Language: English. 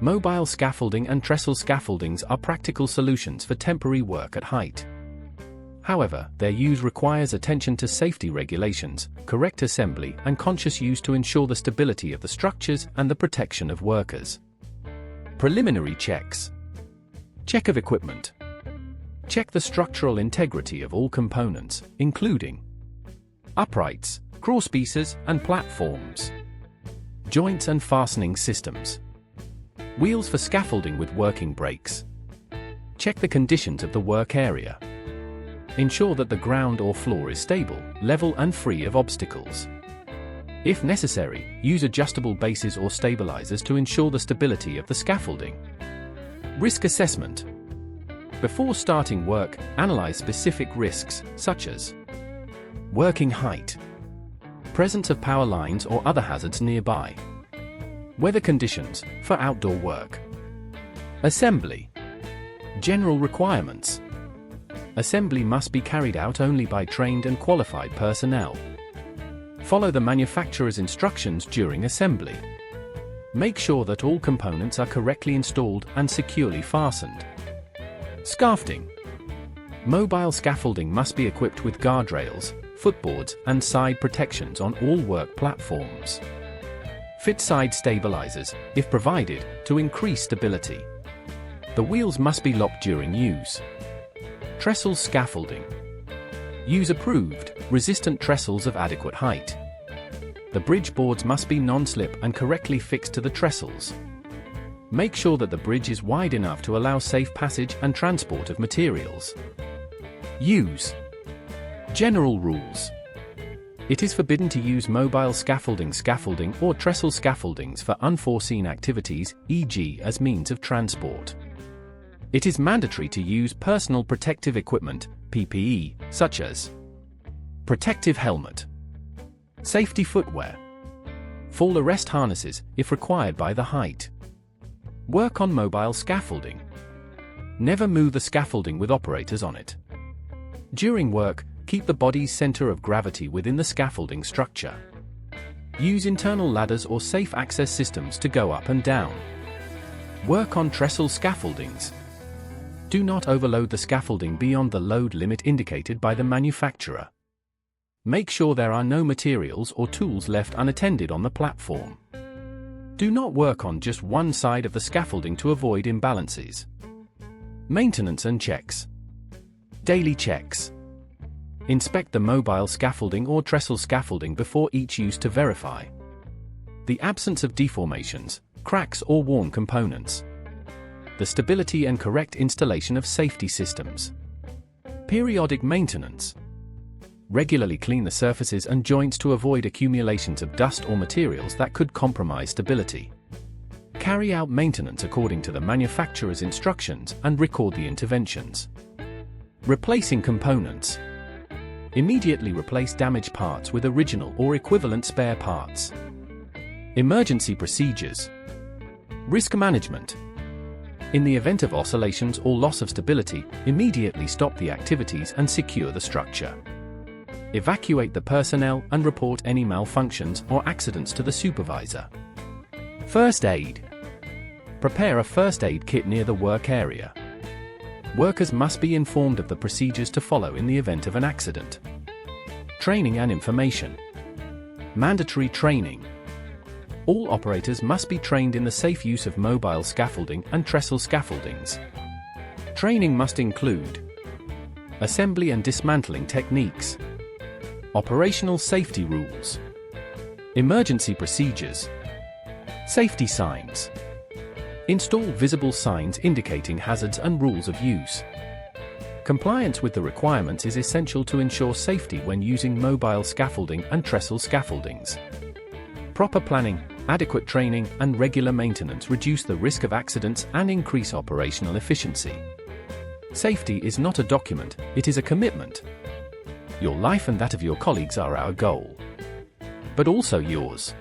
Mobile scaffolding and trestle scaffoldings are practical solutions for temporary work at height. However, their use requires attention to safety regulations, correct assembly, and conscious use to ensure the stability of the structures and the protection of workers. Preliminary checks. Check of equipment. Check the structural integrity of all components, including uprights, crosspieces, and platforms, joints and fastening systems, wheels for scaffolding with working brakes. Check the conditions of the work area. Ensure that the ground or floor is stable, level, and free of obstacles. If necessary, use adjustable bases or stabilizers to ensure the stability of the scaffolding. Risk assessment. Before starting work, analyze specific risks, such as working height, presence of power lines or other hazards nearby, weather conditions for outdoor work. Assembly. General requirements. Assembly must be carried out only by trained and qualified personnel. Follow the manufacturer's instructions during assembly. Make sure that all components are correctly installed and securely fastened. Scaffolding. Mobile scaffolding must be equipped with guardrails, footboards, and side protections on all work platforms. Fit side stabilizers, if provided, to increase stability. The wheels must be locked during use. Trestle scaffolding. Use approved, resistant trestles of adequate height. The bridge boards must be non-slip and correctly fixed to the trestles. Make sure that the bridge is wide enough to allow safe passage and transport of materials. Use. General rules. It is forbidden to use mobile scaffolding or trestle scaffoldings for unforeseen activities, e.g. as means of transport. It is mandatory to use personal protective equipment, PPE, such as protective helmet, safety footwear, fall arrest harnesses, if required by the height. Work on mobile scaffolding. Never move the scaffolding with operators on it. During work, keep the body's center of gravity within the scaffolding structure. Use internal ladders or safe access systems to go up and down. Work on trestle scaffoldings. Do not overload the scaffolding beyond the load limit indicated by the manufacturer. Make sure there are no materials or tools left unattended on the platform. Do not work on just one side of the scaffolding to avoid imbalances. Maintenance and checks. Daily checks. Inspect the mobile scaffolding or trestle scaffolding before each use to verify the absence of deformations, cracks, or worn components. The stability and correct installation of safety systems. Periodic maintenance. Regularly clean the surfaces and joints to avoid accumulations of dust or materials that could compromise stability. Carry out maintenance according to the manufacturer's instructions and record the interventions. Replacing components. Immediately replace damaged parts with original or equivalent spare parts. Emergency procedures. Risk management. In the event of oscillations or loss of stability, immediately stop the activities and secure the structure. Evacuate the personnel and report any malfunctions or accidents to the supervisor. First aid. Prepare a first aid kit near the work area. Workers must be informed of the procedures to follow in the event of an accident. Training and information. Mandatory training. All operators must be trained in the safe use of mobile scaffolding and trestle scaffoldings. Training must include assembly and dismantling techniques, operational safety rules, emergency procedures, safety signs. Install visible signs indicating hazards and rules of use. Compliance with the requirements is essential to ensure safety when using mobile scaffolding and trestle scaffoldings. Proper planning, adequate training, and regular maintenance reduce the risk of accidents and increase operational efficiency. Safety is not a document, it is a commitment. Your life and that of your colleagues are our goal. But also yours.